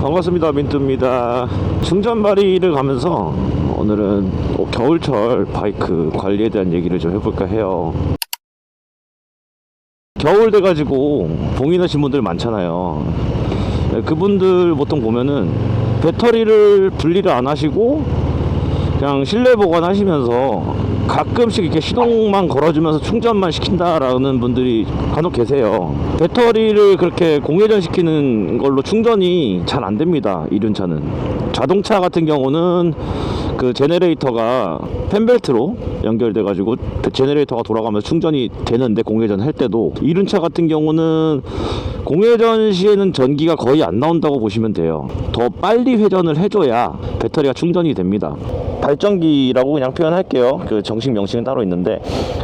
반갑습니다. 민트입니다. 충전발이를 가면서 오늘은 겨울철 바이크 관리에 대한 얘기를 좀 해볼까 해요. 겨울 돼가지고 봉인하신 분들 많잖아요. 그분들 보통 보면은 배터리를 분리를 안 하시고 그냥 실내 보관하시면서 가끔씩 이렇게 시동만 걸어주면서 충전만 시킨다라는 분들이 간혹 계세요. 배터리를 그렇게 공회전 시키는 걸로 충전이 잘 안 됩니다. 이륜차는. 자동차 같은 경우는 그 제네레이터가 펜벨트로 연결돼 가지고 제네레이터가 돌아가면서 충전이 되는데, 공회전 할 때도. 이륜차 같은 경우는 공회전 시에는 전기가 거의 안 나온다고 보시면 돼요. 더 빨리 회전을 해줘야 배터리가 충전이 됩니다. 발전기라고 그냥 표현할게요. 그 정식 명칭은 따로 있는데,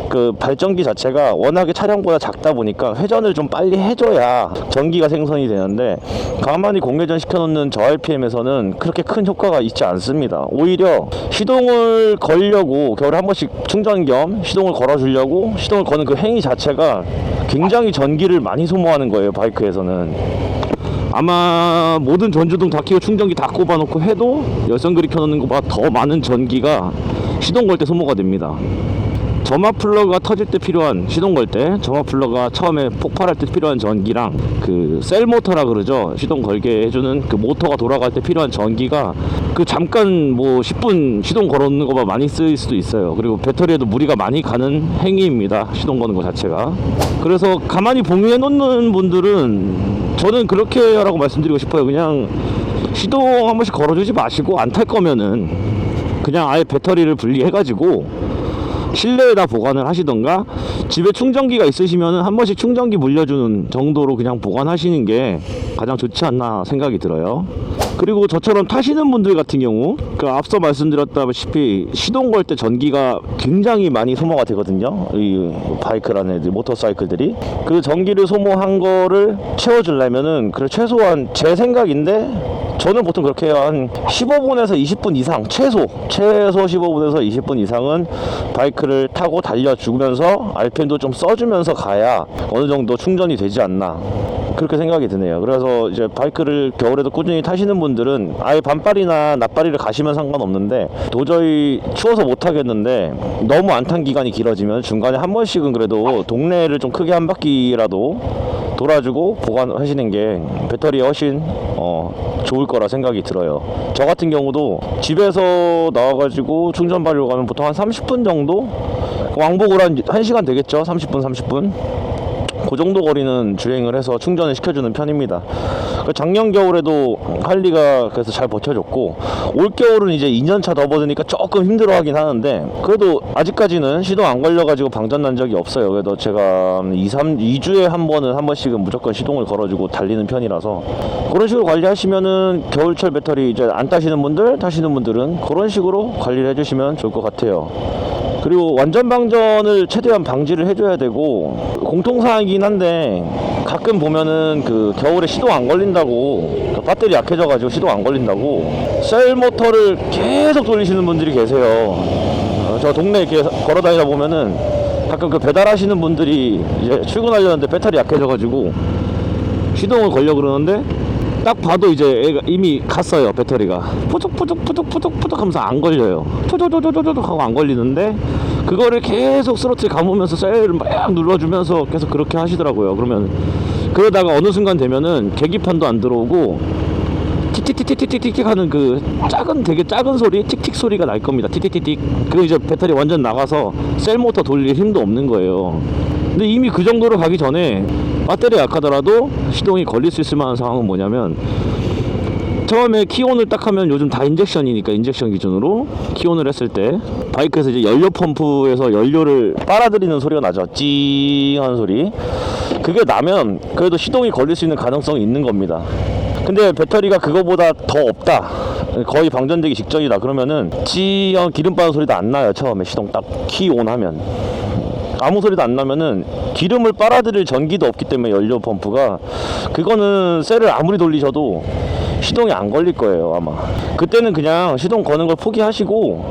그 발전기 자체가 워낙에 차량보다 작다 보니까 회전을 좀 빨리 해줘야 전기가 생성이 되는데, 가만히 공회전 시켜놓는 저 RPM에서는 그렇게 큰 효과가 있지 않습니다. 오히려 시동을 걸려고, 겨울에 한 번씩 충전 겸 시동을 걸어주려고 시동을 거는 그 행위 자체가 굉장히 전기를 많이 소모하는 거예요. 바이크에서는 아마 모든 전주등 다 켜고 충전기 다 꼽아놓고 해도 열선그리 켜놓는 것보다 더 많은 전기가 시동 걸 때 소모가 됩니다. 점화 플러그가 터질 때 필요한, 시동 걸 때 점화 플러그가 처음에 폭발할 때 필요한 전기랑 그 셀 모터라 그러죠. 시동 걸게 해주는 그 모터가 돌아갈 때 필요한 전기가 그 잠깐 뭐 10분 시동 걸어놓는 것보다 많이 쓰일 수도 있어요. 그리고 배터리에도 무리가 많이 가는 행위입니다. 시동 거는 것 자체가. 그래서 가만히 봉인해 놓는 분들은 저는 그렇게 하라고 말씀드리고 싶어요. 그냥 시동 한 번씩 걸어주지 마시고, 안 탈 거면은 그냥 아예 배터리를 분리해가지고 실내에다 보관을 하시던가, 집에 충전기가 있으시면은 한 번씩 충전기 물려주는 정도로 그냥 보관하시는 게 가장 좋지 않나 생각이 들어요. 그리고 저처럼 타시는 분들 같은 경우, 그 앞서 말씀드렸다시피 시동 걸 때 전기가 굉장히 많이 소모가 되거든요. 이 바이크라는 애들, 모터사이클들이. 그 전기를 소모한 거를 채워주려면은, 그 최소한 제 생각인데, 저는 보통 그렇게 해요. 한 15분에서 20분 이상, 최소 15분에서 20분 이상은 바이크를 타고 달려주면서 RPM도 좀 써주면서 가야 어느 정도 충전이 되지 않나, 그렇게 생각이 드네요. 그래서 이제 바이크를 겨울에도 꾸준히 타시는 분들은 아예 반팔이나 낫바리를 가시면 상관없는데, 도저히 추워서 못 타겠는데 너무 안 탄 기간이 길어지면 중간에 한 번씩은 그래도 동네를 좀 크게 한 바퀴라도 돌아주고 보관하시는 게 배터리에 훨씬 좋을 거라 생각이 들어요. 저 같은 경우도 집에서 나와가지고 충전 받으러 가면 보통 한 30분 정도? 왕복으로 한 1시간 되겠죠? 30분? 그 정도 거리는 주행을 해서 충전을 시켜주는 편입니다. 작년 겨울에도 할리가 그래서 잘 버텨줬고, 올 겨울은 이제 2년차 접어드니까 조금 힘들어하긴 하는데, 그래도 아직까지는 시동 안 걸려가지고 방전난 적이 없어요. 그래도 제가 2주에 한 번씩은 무조건 시동을 걸어주고 달리는 편이라서, 그런 식으로 관리하시면은 겨울철 배터리 이제 안 타시는 분들은 그런 식으로 관리를 해주시면 좋을 것 같아요. 그리고 완전 방전을 최대한 방지를 해줘야 되고, 공통사항이긴 한데 가끔 보면은 그 겨울에 시동 안 걸린다고, 배터리 약해져가지고 시동 안 걸린다고 셀 모터를 계속 돌리시는 분들이 계세요. 저 동네 이렇게 걸어다니다 보면은 가끔 그 배달하시는 분들이 이제 출근하려는데 배터리 약해져가지고 시동을 걸려 그러는데, 딱 봐도 이제 애가 이미 갔어요. 배터리가 푸둑푸둑 하면서 안 걸려요. 토도도도도도 하고 안 걸리는데, 그거를 계속 스로틀 감으면서 셀을 막 눌러주면서 계속 그렇게 하시더라고요. 그러다가 어느 순간 되면은 계기판도 안 들어오고 틱틱틱틱틱틱 하는 그 되게 작은 소리, 틱틱 소리가 날 겁니다. 틱틱틱틱. 그리고 이제 배터리 완전 나가서 셀 모터 돌릴 힘도 없는 거예요. 근데 이미 그 정도로 가기 전에 배터리 약하더라도 시동이 걸릴 수 있을 만한 상황은 뭐냐면, 처음에 키온을 딱 하면, 요즘 다 인젝션이니까 인젝션 기준으로 키온을 했을 때 바이크에서 이제 연료 펌프에서 연료를 빨아들이는 소리가 나죠. 찡 하는 소리. 그게 나면 그래도 시동이 걸릴 수 있는 가능성이 있는 겁니다. 근데 배터리가 그거보다 더 없다, 거의 방전되기 직전이다, 그러면은 찡 기름 빠는 소리도 안 나요. 처음에 시동 딱 키온 하면 아무 소리도 안 나면은 기름을 빨아들일 전기도 없기 때문에, 연료 펌프가, 그거는 셀을 아무리 돌리셔도 시동이 안 걸릴 거예요 아마. 그때는 그냥 시동 거는 걸 포기하시고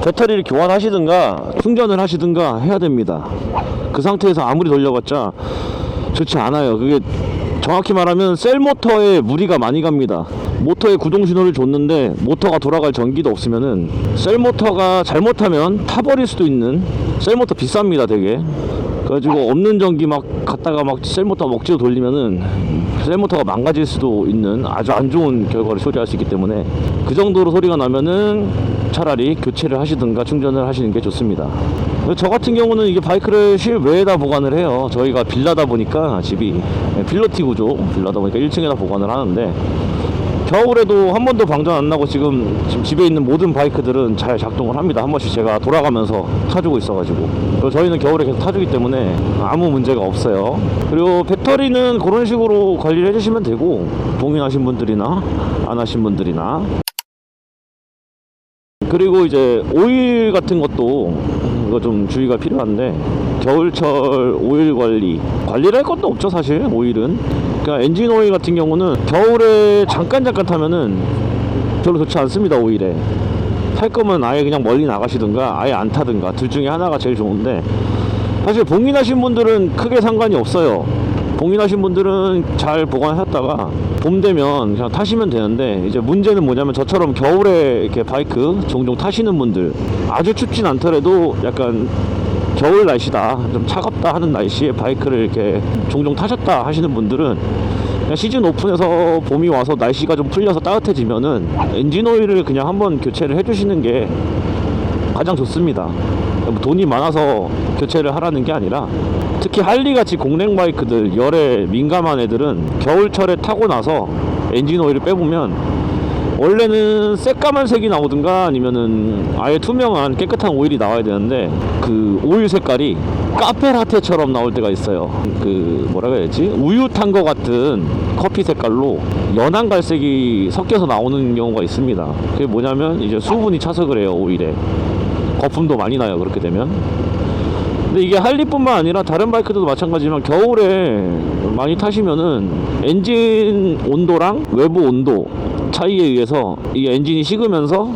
배터리를 교환하시든가 충전을 하시든가 해야 됩니다. 그 상태에서 아무리 돌려봤자 좋지 않아요. 그게 정확히 말하면 셀 모터에 무리가 많이 갑니다. 모터에 구동 신호를 줬는데 모터가 돌아갈 전기도 없으면은 셀 모터가 잘못하면 타버릴 수도 있는, 셀 모터 비쌉니다 되게. 그래가지고 없는 전기 막 갖다가 막 셀 모터 억지로 돌리면은 셀 모터가 망가질 수도 있는 아주 안 좋은 결과를 초래할 수 있기 때문에 그 정도로 소리가 나면은 차라리 교체를 하시든가 충전을 하시는 게 좋습니다. 저 같은 경우는 이게 바이크를 실외에다 보관을 해요. 저희가 빌라다 보니까 집이 필로티 구조 빌라다 보니까 1층에다 보관을 하는데 겨울에도 한 번도 방전 안 나고 지금 집에 있는 모든 바이크들은 잘 작동을 합니다. 한 번씩 제가 돌아가면서 타주고 있어가지고. 그리고 저희는 겨울에 계속 타주기 때문에 아무 문제가 없어요. 그리고 배터리는 그런 식으로 관리를 해주시면 되고, 봉인하신 분들이나 안 하신 분들이나. 그리고 이제 오일 같은 것도 이거 좀 주의가 필요한데, 겨울철 오일 관리를 할 것도 없죠 사실. 오일은 그러니까 엔진 오일 같은 경우는 겨울에 잠깐 타면은 별로 좋지 않습니다. 오일에 탈 거면 아예 그냥 멀리 나가시든가 아예 안 타든가 둘 중에 하나가 제일 좋은데, 사실 봉인하신 분들은 크게 상관이 없어요. 봉인하신 분들은 잘 보관하셨다가 봄 되면 그냥 타시면 되는데, 이제 문제는 뭐냐면 저처럼 겨울에 이렇게 바이크 종종 타시는 분들, 아주 춥진 않더라도 약간 겨울 날씨다 좀 차갑다 하는 날씨에 바이크를 이렇게 종종 타셨다 하시는 분들은 그냥 시즌 오픈해서 봄이 와서 날씨가 좀 풀려서 따뜻해지면은 엔진 오일을 그냥 한번 교체를 해주시는 게 가장 좋습니다. 돈이 많아서 교체를 하라는 게 아니라, 특히 할리같이 공랭 바이크들, 열에 민감한 애들은 겨울철에 타고 나서 엔진 오일을 빼보면 원래는 새까만 색이 나오든가 아니면은 아예 투명한 깨끗한 오일이 나와야 되는데, 그 오일 색깔이 카페라테처럼 나올 때가 있어요. 그 뭐라고 해야 되지? 우유 탄 거 같은 커피 색깔로 연한 갈색이 섞여서 나오는 경우가 있습니다. 그게 뭐냐면 이제 수분이 차서 그래요. 오일에 거품도 많이 나요 그렇게 되면. 근데 이게 할리뿐만 아니라 다른 바이크들도 마찬가지지만 겨울에 많이 타시면은 엔진 온도랑 외부 온도 차이에 의해서 이 엔진이 식으면서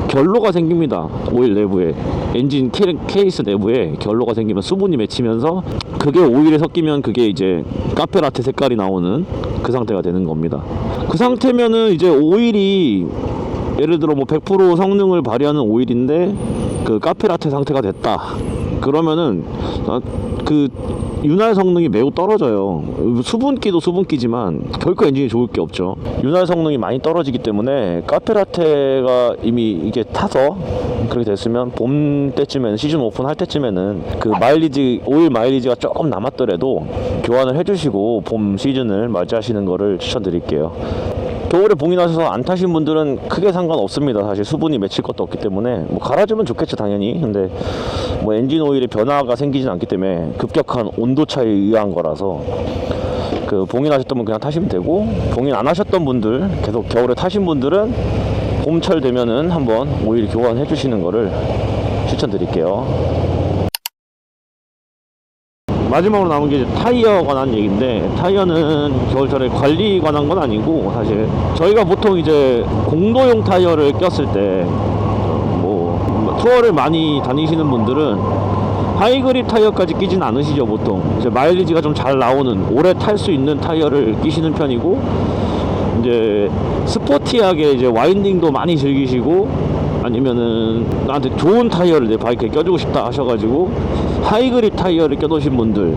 결로가 생깁니다. 오일 내부에, 엔진 케이스 내부에 결로가 생기면 수분이 맺히면서 그게 오일에 섞이면 그게 이제 카페라테 색깔이 나오는 그 상태가 되는 겁니다. 그 상태면은 이제 오일이 예를 들어 뭐 100% 성능을 발휘하는 오일인데 그 카페라테 상태가 됐다 그러면은 그 윤활 성능이 매우 떨어져요. 수분기도 수분기지만 결코 엔진이 좋을 게 없죠. 윤활 성능이 많이 떨어지기 때문에 카페라테가 이미 이게 타서 그렇게 됐으면 봄 때쯤에는, 시즌 오픈 할 때쯤에는 그 마일리지, 오일 마일리지가 조금 남았더라도 교환을 해주시고 봄 시즌을 맞이하시는 거를 추천드릴게요. 겨울에 봉인하셔서 안 타신 분들은 크게 상관없습니다. 사실 수분이 맺힐 것도 없기 때문에 뭐 갈아주면 좋겠죠 당연히. 근데 뭐 엔진 오일에 변화가 생기진 않기 때문에 급격한 온도 차이에 의한 거라서 그 봉인하셨던 분 그냥 타시면 되고, 봉인 안 하셨던 분들, 계속 겨울에 타신 분들은 봄철 되면은 한번 오일 교환해 주시는 거를 추천드릴게요. 마지막으로 남은 게 이제 타이어 관한 얘기인데, 타이어는 겨울철에 관리 관한 건 아니고, 사실 저희가 보통 이제 공도용 타이어를 꼈을 때 뭐 투어를 많이 다니시는 분들은 하이그립 타이어까지 끼진 않으시죠. 보통 이제 마일리지가 좀 잘 나오는 오래 탈 수 있는 타이어를 끼시는 편이고, 이제 스포티하게 이제 와인딩도 많이 즐기시고, 아니면은 나한테 좋은 타이어를 내 바이크에 껴주고 싶다 하셔가지고 하이그립 타이어를 껴놓으신 분들,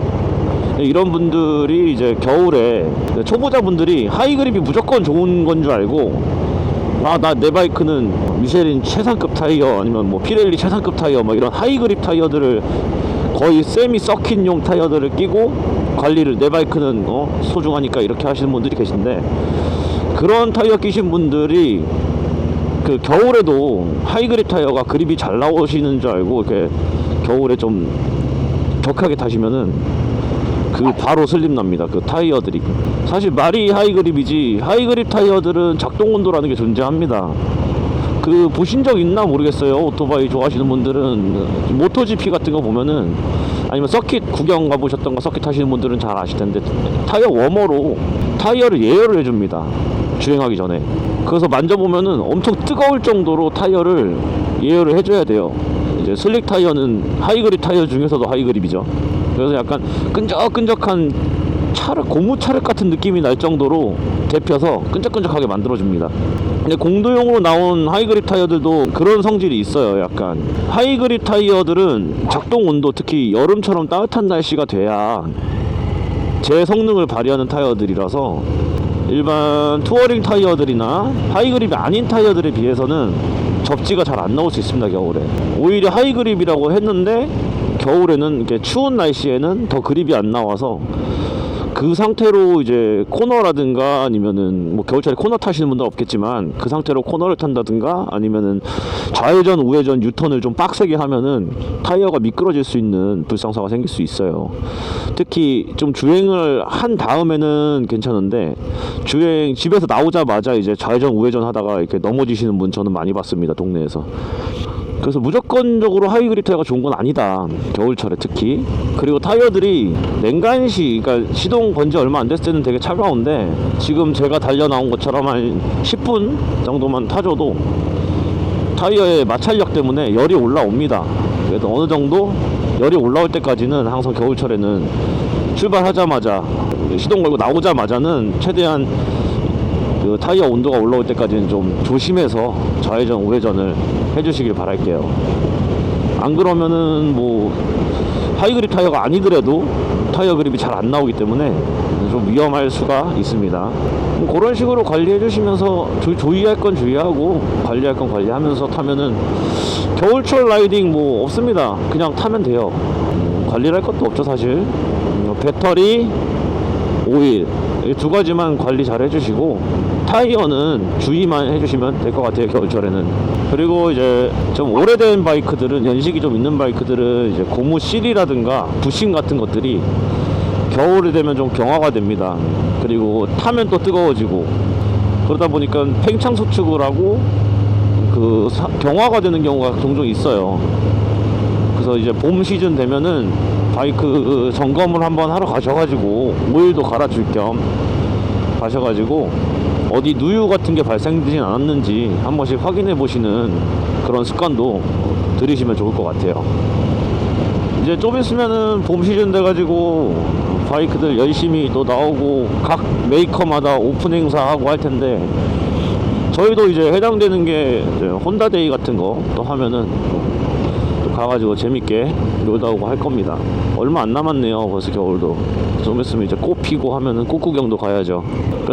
이런 분들이 이제 겨울에, 초보자분들이 하이그립이 무조건 좋은 건 줄 알고, 아, 나 내 바이크는 미쉐린 최상급 타이어 아니면 뭐 피렐리 최상급 타이어 막 이런 하이그립 타이어들을, 거의 세미 서킷용 타이어들을 끼고 관리를, 내 바이크는 소중하니까 이렇게 하시는 분들이 계신데, 그런 타이어 끼신 분들이 그 겨울에도 하이그립 타이어가 그립이 잘 나오시는 줄 알고 이렇게 겨울에 좀 격하게 타시면은 그 바로 슬립 납니다. 그 타이어들이 사실 말이 하이그립이지, 하이그립 타이어들은 작동 온도라는 게 존재합니다. 그 보신 적 있나 모르겠어요. 오토바이 좋아하시는 분들은 모토GP 같은 거 보면은, 아니면 서킷 구경 가보셨던 거, 서킷 타시는 분들은 잘 아실 텐데 타이어 워머로 타이어를 예열을 해줍니다. 주행하기 전에. 그래서 만져보면은 엄청 뜨거울 정도로 타이어를 예열을 해줘야 돼요. 이제 슬릭 타이어는 하이그립 타이어 중에서도 하이그립이죠. 그래서 약간 끈적끈적한 차륵, 고무 차륵 같은 느낌이 날 정도로 데펴서 끈적끈적하게 만들어줍니다. 근데 공도용으로 나온 하이그립 타이어들도 그런 성질이 있어요. 약간 하이그립 타이어들은 작동 온도, 특히 여름처럼 따뜻한 날씨가 돼야 제 성능을 발휘하는 타이어들이라서 일반 투어링 타이어들이나 하이그립이 아닌 타이어들에 비해서는 접지가 잘 안 나올 수 있습니다. 겨울에 오히려 하이그립이라고 했는데 겨울에는 이렇게 추운 날씨에는 더 그립이 안 나와서 그 상태로 이제 코너라든가 아니면은 뭐 겨울철에 코너 타시는 분들 없겠지만 그 상태로 코너를 탄다든가 아니면은 좌회전 우회전 유턴을 좀 빡세게 하면은 타이어가 미끄러질 수 있는 불상사가 생길 수 있어요. 특히 좀 주행을 한 다음에는 괜찮은데 주행 집에서 나오자마자 이제 좌회전 우회전 하다가 이렇게 넘어지시는 분 저는 많이 봤습니다. 동네에서. 그래서 무조건적으로 하이그립 타이어가 좋은 건 아니다. 겨울철에 특히. 그리고 타이어들이 냉간시, 그러니까 시동 건 지 얼마 안 됐을 때는 되게 차가운데 지금 제가 달려 나온 것처럼 한 10분 정도만 타줘도 타이어의 마찰력 때문에 열이 올라옵니다. 그래도 어느 정도 열이 올라올 때까지는 항상 겨울철에는 출발하자마자 시동 걸고 나오자마자는 최대한 그 타이어 온도가 올라올 때까지는 좀 조심해서 좌회전 우회전을 해주시길 바랄게요. 안 그러면은 뭐 하이그립 타이어가 아니더라도 타이어 그립이 잘 안 나오기 때문에 좀 위험할 수가 있습니다. 뭐 그런 식으로 관리해 주시면서 주의할 건 주의하고 관리할 건 관리하면서 타면은 겨울철 라이딩 뭐 없습니다. 그냥 타면 돼요. 관리할 것도 없죠 사실. 배터리, 오일 이 두 가지만 관리 잘 해주시고 타이어는 주의만 해주시면 될 것 같아요. 겨울철에는. 그리고 이제 좀 오래된 바이크들은, 연식이 좀 있는 바이크들은 이제 고무 실이라든가 부싱 같은 것들이 겨울이 되면 좀 경화가 됩니다. 그리고 타면 또 뜨거워지고 그러다 보니까 팽창 수축을 하고 그 경화가 되는 경우가 종종 있어요. 그래서 이제 봄 시즌 되면은 바이크 점검을 한번 하러 가셔가지고 오일도 갈아줄 겸 가셔가지고 어디 누유 같은 게 발생되진 않았는지 한 번씩 확인해 보시는 그런 습관도 들이시면 좋을 것 같아요. 이제 좀 있으면은 봄 시즌 돼가지고 바이크들 열심히 또 나오고 각 메이커마다 오픈 행사하고 할 텐데 저희도 이제 해당되는 게 이제 혼다데이 같은 거 또 하면은 또 가가지고 재밌게 놀다 오고 할 겁니다. 얼마 안 남았네요. 벌써 겨울도. 좀 있으면 이제 꽃 피고 하면은 꽃 구경도 가야죠.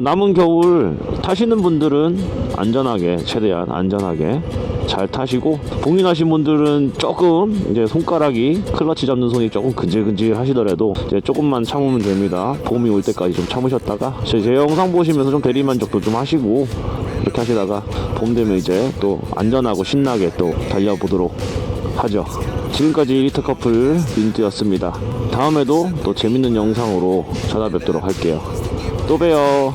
남은 겨울 타시는 분들은 안전하게, 최대한 안전하게 잘 타시고, 봉인하신 분들은 조금 이제 손가락이, 클러치 잡는 손이 조금 근질근질 하시더라도 이제 조금만 참으면 됩니다. 봄이 올 때까지 좀 참으셨다가 제 영상 보시면서 좀 대리만족도 좀 하시고 이렇게 하시다가 봄 되면 이제 또 안전하고 신나게 또 달려보도록 하죠. 지금까지 리터커플 민트였습니다. 다음에도 또 재밌는 영상으로 찾아뵙도록 할게요. 또 봬요.